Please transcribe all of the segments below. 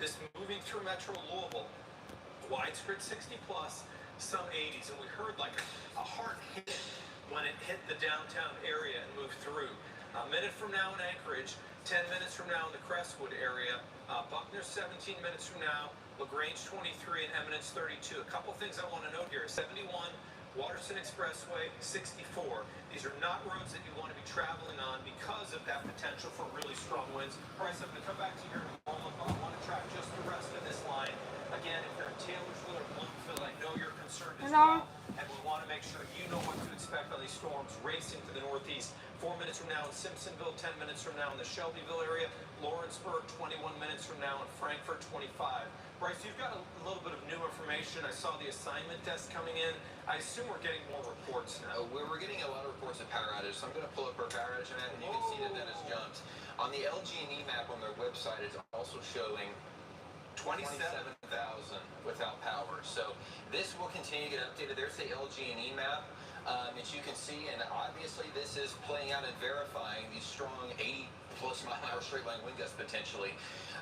This moving through Metro Louisville, widespread 60 plus, some 80s, and we heard like a hard hit when it hit the downtown area and moved through. A minute from now in Anchorage, 10 minutes from now in the Crestwood area, Buckner 17 minutes from now, LaGrange 23, and Eminence 32. A couple things I want to note here: 71, Waterson Expressway 64. These are not roads that you want to be traveling on because of that potential for really strong winds. Bryce, I'm going to come back to you here in a moment, but I want to track just the rest of this line. Again, if you're in Taylorsville or Bloomfield, I know you're concerned as well, and we want to make sure you know what to expect on these storms racing to the northeast. 4 minutes from now in Simpsonville, 10 minutes from now in the Shelbyville area, Lawrenceburg 21 minutes from now, and Frankfurt 25. Bryce, you've got a little bit of new information. I saw the assignment desk coming in. I assume we're getting more reports now. We're getting a lot of reports of power outage, so I'm going to pull up our power outage map, and you can see that that has jumped. On the LG&E map on their website, it's also showing 27,000 without power. So this will continue to get updated. There's the LG&E map that you can see, and obviously this is playing out and verifying these strong 80+ mile an hour straight line wind gusts potentially.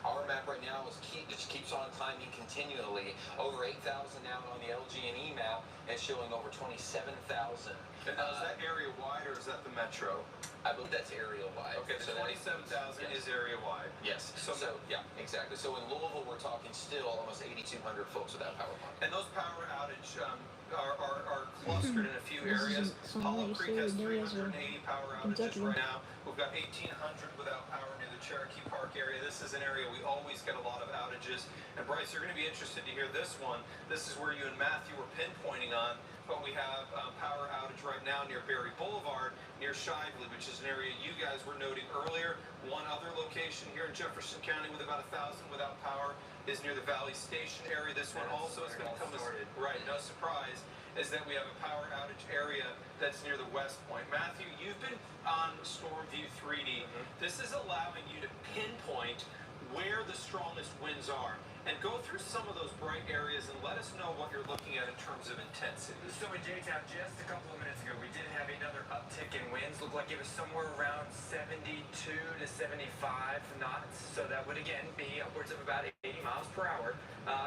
Our map right now just keeps on climbing continually. Over 8,000 now on the LG&E map, and showing over 27,000. And now, is that area wide or is that the metro? I believe that's area wide. Okay, so 27,000 is area wide. Yes. So yeah, exactly. So in Louisville, we're talking still almost 8,200 folks without power. And those power outage are clustered in a few areas. Hollow Creek has 380 power outages right now. We've got 1,800 without power near the Cherokee Park area. This is an area we always get a lot of outages. And Bryce, you're going to be interested to hear this one. This is where you and Matthew were pinpointing on. But we have power outage right now near Berry Boulevard, near Shively, which is an area you guys were noting earlier. One other location here in Jefferson County with about 1,000 without power is near the Valley Station area. This one also is going to come as, right, no surprise, is that we have a power outage area that's near the West Point. Matthew, you've been on Storm View 3D. This is allowing you to pinpoint where the strongest winds are, and go through some of those bright areas and let us know what you're looking at in terms of intensity. So in J-Town, just a couple of minutes ago, we did have another uptick in winds. Looked like it was somewhere around 72 to 75 knots. So that would, again, be upwards of about 80 miles per hour.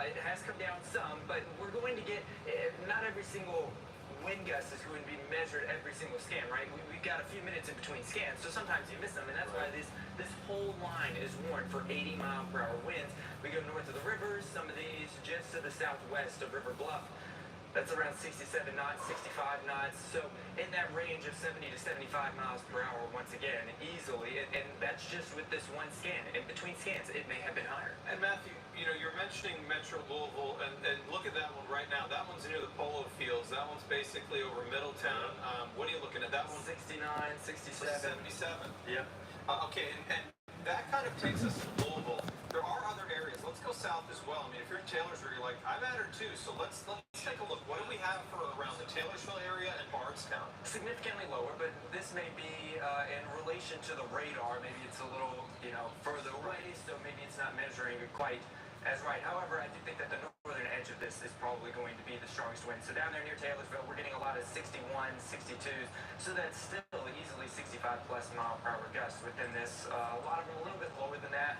It has come down some, but we're going to get, not every single wind gust is going to be measured every single scan, right? We've got a few minutes in between scans, so sometimes you miss them, and that's why this whole line is warned for 80 mile per hour winds. We go north of the rivers, some of these just to the southwest of River Bluff. That's around 67 knots, 65 knots, so in that range of 70 to 75 miles per hour once again, easily, and that's just with this one scan. In between scans, it may have been higher. And Matthew, you know, you're mentioning Metro Louisville, and look at that one right now. That one's near the Polo Fields. That one's basically over Middletown. What are you looking at? That one? 69, 67. 77. Yeah. Okay, and that kind of takes us to Louisville. There are other areas. Let's go south as well. I mean, if you're in Taylorsville, you're like, I'm at her too. So let's take a look. What do we have for around the Taylorsville area and Bardstown? Significantly lower, but this may be in relation to the radar. Maybe it's a little, further away, so maybe it's not measuring it quite as right. However, I do think that the northern edge of this is probably going to be the strongest wind. So down there near Taylorsville, we're getting a lot of 61, 62s. So that's still easily 65+ mile per hour gusts within this. A lot of them a little bit lower than that.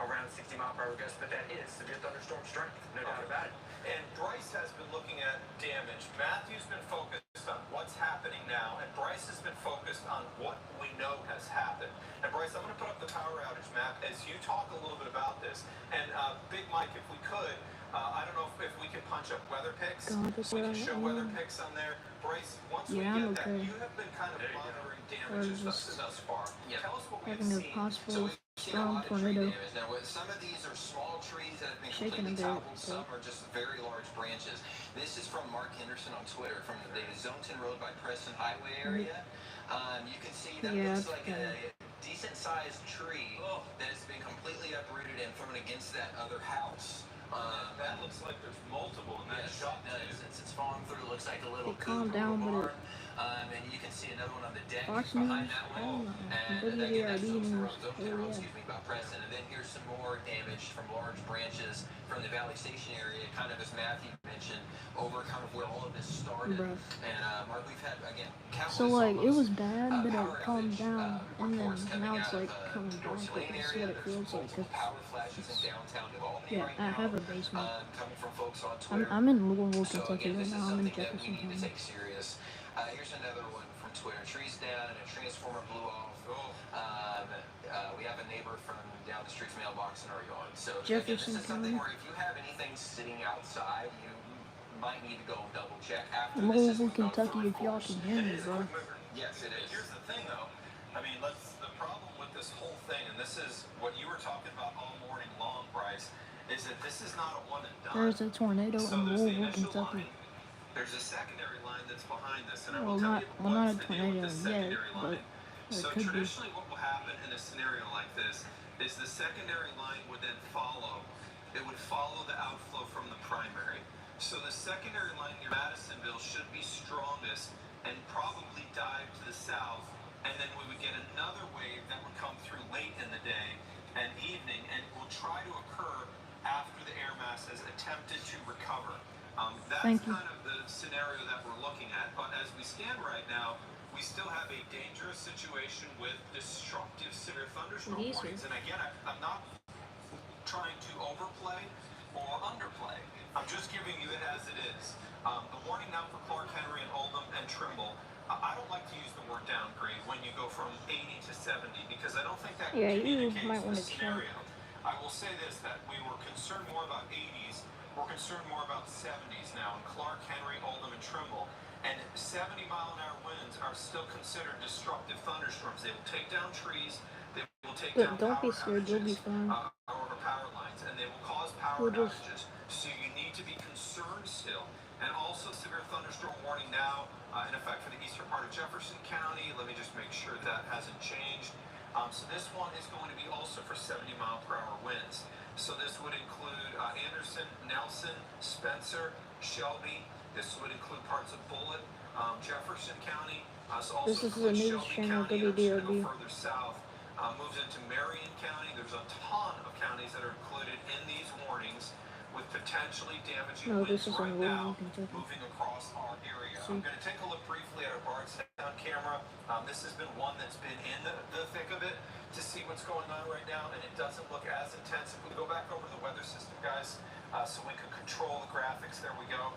Around 60 mile per hour gusts, but that is severe thunderstorm strength, no doubt about it. And Bryce has been looking at damage. Matthew's been focused on what's happening now, and Bryce has been focused on what we know has happened. And Bryce, I'm going to put up the power outage map as you talk a little bit about this. And Big Mike, if we could, I don't know if we can punch up weather pics. We can show weather pics on there. Bryce, once we get that, you have been kind of monitoring damages thus far. Tell us what we've seen. So we've seen a lot of tree damage. Now, some of these are small trees that have been completely toppled. Some are just very large branches. This is from Mark Henderson on Twitter from the Zonton Road by Preston Highway area. You can see that looks like a decent-sized tree that has been completely uprooted and thrown against that other house. That looks like there's multiple in that shot. Since it's falling through, it looks like a little calm down, but And you can see another one on the deck Fox behind News. that Oh one. no. And again, that's WDRB the News. excuse me, about Preston. And then here's some more damage from large branches from the Valley Station area, kind of as Matthew mentioned, over kind of where all of this started. Bruh. And Mark, we've had, again, countless So like it was almost, bad, but it power calmed outage down, and then reports coming now it's out like of coming North back. Lane That's area. what it There's feels like. multiple power flashes in downtown Albany Yeah, right I now, have a basement. coming from folks on Twitter. I'm in Louisville, So Kentucky again, right this is now. I'm in something that we Jefferson need to County. take serious. Here's another one from Twitter. Trees down and a transformer blew off. We have a neighbor from down the street's mailbox in our yard. So again, this Jefferson is something County. where if you have anything sitting outside, you might need to go and double check after this Louisville, is moved on Kentucky. through If y'all course. can hear me, It is a bro. quick mover. Yes, it is. Here's the thing, though. I mean, the problem with this whole thing, and this is what you were talking about all morning long, Bryce, is that this is not a one and done. There's a tornado So in there's the Louisville, initial Kentucky. line. There's a secondary line that's behind this, and I Well, will tell not you not a what's the deal with tornado this yet, secondary but line. it So could be. traditionally, what will happen in a scenario like this is the secondary line would then follow. It would follow the outflow from the primary. So the secondary line near Madisonville should be strongest and probably dive to the south, and then we would get another wave that would come through late in the day and evening, and will try to occur after the air mass has attempted to recover. That's kind of the scenario that we're looking at. But as we stand right now, we still have a dangerous situation with destructive severe thunderstorm warnings. And again, I'm not trying to overplay or underplay. I'm just giving you it as it is. The warning now for Clark Henry and Oldham and Trimble. I don't like to use the word downgrade when you go from 80 to 70 because I don't think that communicates the scenario. I will say this, that we were concerned more about 80s. We're concerned more about 70s now in Clark, Henry, Oldham, and Trimble. And 70-mile-an-hour winds are still considered destructive thunderstorms. They will take down trees. They will take down don't be power scared, you'll be outages, fine. over power lines, and they will cause power outages. So you need to be concerned still. And also severe thunderstorm warning now in effect for the eastern part of Jefferson County. Let me just make sure that hasn't changed. So this one is going to be also for 70-mile-per-hour winds. So this would include Anderson, Nelson, Spencer, Shelby. This would include parts of Bullitt, Jefferson County. So also this is the news Shelby channel, County, and WDRB. go further south. Moves into Marion County. There's a ton of counties that are included in these warnings with potentially damaging winds right now moving across our area. I'm going to take a look briefly at our Bardstown camera. This has been one that's been in the thick of it to see what's going on right now, and it doesn't look as intense. If we go back over the weather system, guys, so we can control the graphics, there we go.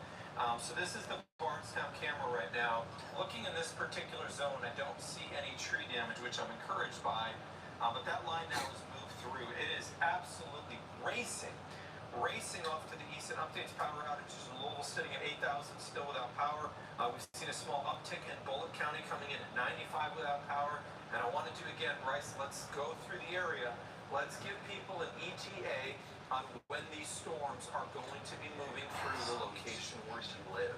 So this is the Bardstown camera right now. Looking in this particular zone, I don't see any tree damage, which I'm encouraged by, but that line now is moved through. It is absolutely racing off to the east. It updates power outages in Louisville sitting at 8,000 still without power. We've seen a small uptick in Bullitt County coming in at 95 without power. And I wanted to, again, Bryce, let's go through the area. Let's give people an ETA on when these storms are going to be moving through the location where you live.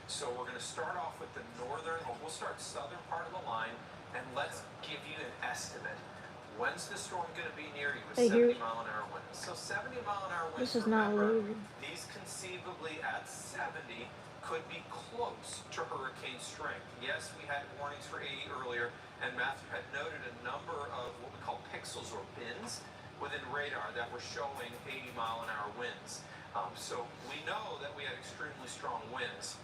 So we're going to start off with the northern, or we'll start southern part of the line, and let's give you an estimate. When's the storm going to be near you with 70-mile-an-hour winds? So 70-mile-an-hour winds, this is not loaded. These conceivably at 70 could be close to hurricane strength. Yes, we had warnings for 80 earlier, and Matthew had noted a number of what we call pixels or bins within radar that were showing 80-mile-an-hour winds. So we know that we had extremely strong winds.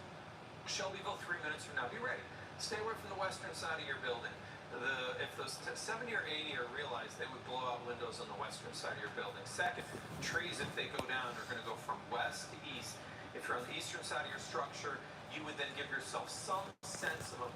Shelbyville, 3 minutes from now, be ready. Stay away from the western side of your building. If those 70 or 80 are realized, they would blow out windows on the western side of your building. Second, trees, if they go down, are going to go from west to east. If you're on the eastern side of your structure, you would then give yourself some sense of a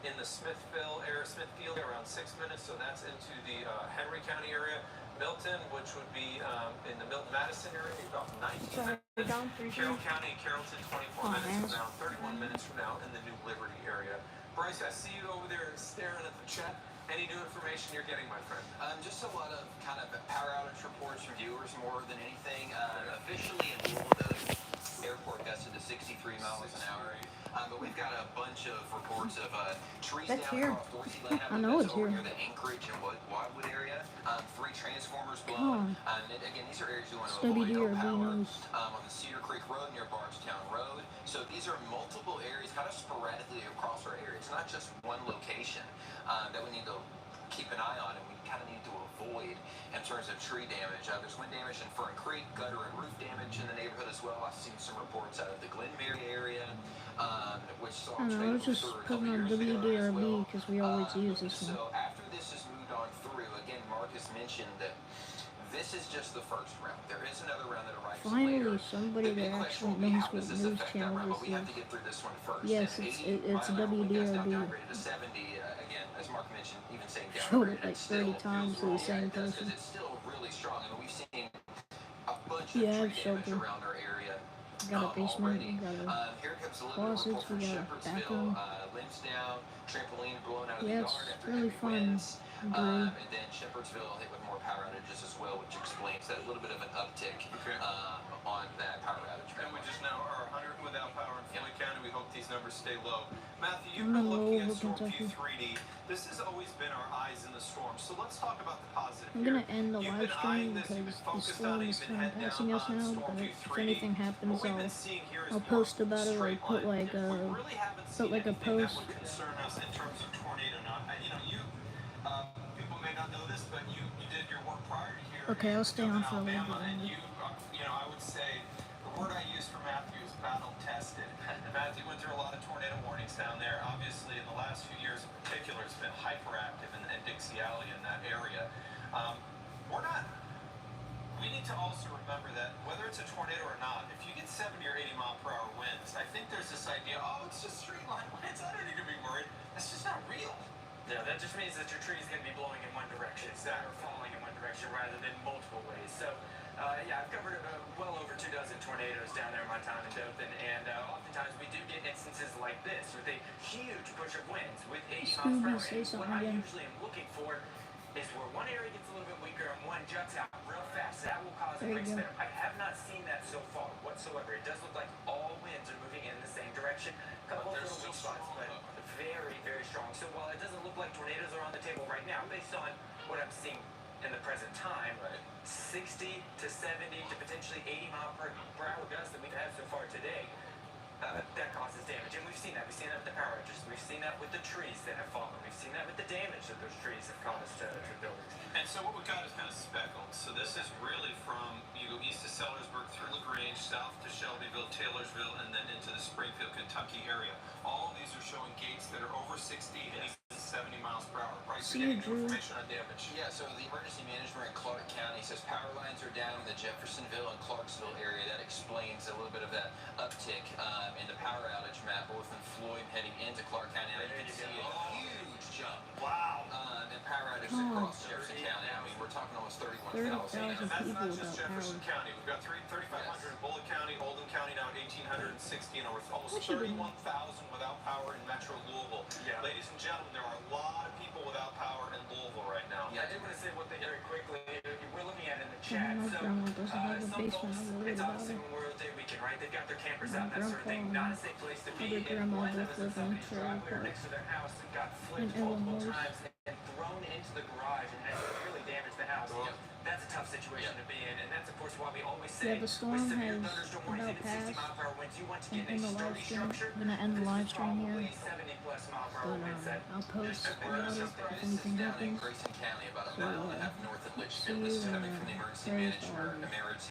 in the Smithfield area around 6 minutes, so that's into the Henry County area. Milton, which would be in the Milton-Madison area, about 19 minutes. down for sure. Carroll County and Carrollton 24 minutes from now, 31 minutes from now in the New Liberty area. Bryce, I see you over there staring at the chat. Any new information you're getting, my friend? Just a lot of kind of power outage reports from viewers more than anything. Officially in Louisville, the airport gusted to 63 miles an hour. But we've got a bunch of reports of trees That's down here. across Dorsey Lane. I know it's over here. near the Anchorage and Wildwood area. 3 transformers blown. And again, these are areas you want to avoid. No power. On the Cedar Creek Road near Bardstown Road. So these are multiple areas, kind of sporadically across our area. It's not just one location that we need to keep an eye on, and we kind of need to avoid in terms of tree damage. There's wind damage in Fern Creek, gutter and roof damage in the neighborhood as well. I've seen some reports out of the Glen Mary area, which saw I don't know, I was just putting on WDRB because we always use this one. So after this has moved on through, again, Marcus mentioned that this is just the first round. There is another round that arrives later. Finally, somebody that actually knows what news channel this is. Yes, it's WDRB. As Mark mentioned, even saying Showed it like 30 times to the same person. It's still really strong. I mean, we've seen a bunch of Yeah, tree I've showed damage them. around our area. Got a basement, we got a Here comes a little closets, report from we got a Shepherdsville. bathroom. Limbs down, trampoline blown out of Yeah, the it's yard after really heavy fun. winds. Agree. And then Shepherdsville hit with more power outages as well, which explains that little bit of an uptick on that power outage. And we just now are 100 without power in Floyd County. We hope these numbers stay low. Matthew, you've I'm been in looking at Louisville, Storm Kentucky. Q3D. This has always been our eyes in the storm. So let's talk about the positive I'm here. gonna end the You've live been eyeing stream this, you've been because the focused storm on it, is you've been kind of head passing down us on now. Storm But if Q3D. anything happens, What we've been seeing here is I'll more post about it or straight put line. like We a really haven't put seen like a anything that post. would concern us in terms of tornado. Now, people may not know this, but you did your work prior to here. Okay, I'll stay on for a little Alabama, bit and longer. I would say the word I use for Matthew is battle tested. Matthew went through a lot of tornado warnings down there. Obviously, in the last few years in particular, it's been hyperactive in Dixie Alley in that area. We need to also remember that whether it's a tornado or not, if you get 70 or 80 mile per hour winds, I think there's this idea, it's just straight line winds. I don't need to be worried. That's just not real. Yeah, that just means that your tree is going to be blowing in one direction or falling in one direction rather than multiple ways. So, I've covered well over 2 dozen tornadoes down there in my time in Dothan, and oftentimes we do get instances like this with a huge push of winds with 80 miles per hour. And what I usually am looking for is where one area gets a little bit weaker and one juts out real fast. That will cause a quick spin. I have not seen that so far whatsoever. It does look like all winds are moving in the same direction. A couple of little weak spots, but very, very strong. So while it doesn't look like tornadoes are on the table right now, based on what I'm seeing in the present time, 60 to 70 to potentially 80 mile per hour gusts that we've had so far today, that causes damage. And we've seen that. We've seen that with the power outages. We've seen that with the trees that have fallen. We've seen that with the damage that those trees have caused to buildings. And so what we've got is kind of speckled. So this is really from, you go east of Sellersburg through LaGrange, south to Shelbyville, Taylorsville, and then into the Springfield, Kentucky area. All of these are showing gates that are over 60 and even 70 miles per hour. Bryce, you're getting new information on damage. Yeah, so the emergency management in Clark County says power lines are down in the Jeffersonville and Clarksville area. That explains a little bit of that uptick in the power outage map, both in Floyd heading into Clark County. Now you can see a huge jump. Wow. And power outages across Jefferson County. I mean, we're talking almost 31,000. And that's not just Jefferson County. We've got 3,500 in Bullitt County, Oldham County now 1,860, and almost 31,000 without power in Metro Louisville. Yeah. Ladies and gentlemen, there are a lot of people without power in Louisville right now. I did want to say one thing very quickly. We're looking at it in the chat. My So, grandma doesn't have a some basement. folks, I'm worried it's about obviously it. Memorial Day weekend, right? They've got their campers My out, that sort of thing. grandpa Not a safe place to and be. other And grandma one of both them is live in somebody's Trailer driveway Park next to their house and got in flipped multiple Illinois. times and thrown into the garage and has really damaged the house. Yeah. That's a tough situation to be in, and that's of course why we always Yeah, say the storm with severe has thunderstorm warnings, about even 60 mile passed per hour winds, you want to get in a the live sturdy stream. structure. I'm gonna end the This live is stream here, probably 70 plus mile per hour but winds that I'll post just about it if anything Down in happens. Grayson County, about a So, mile and a half north of see Litchfield. you This is coming from the emergency Thursday. management.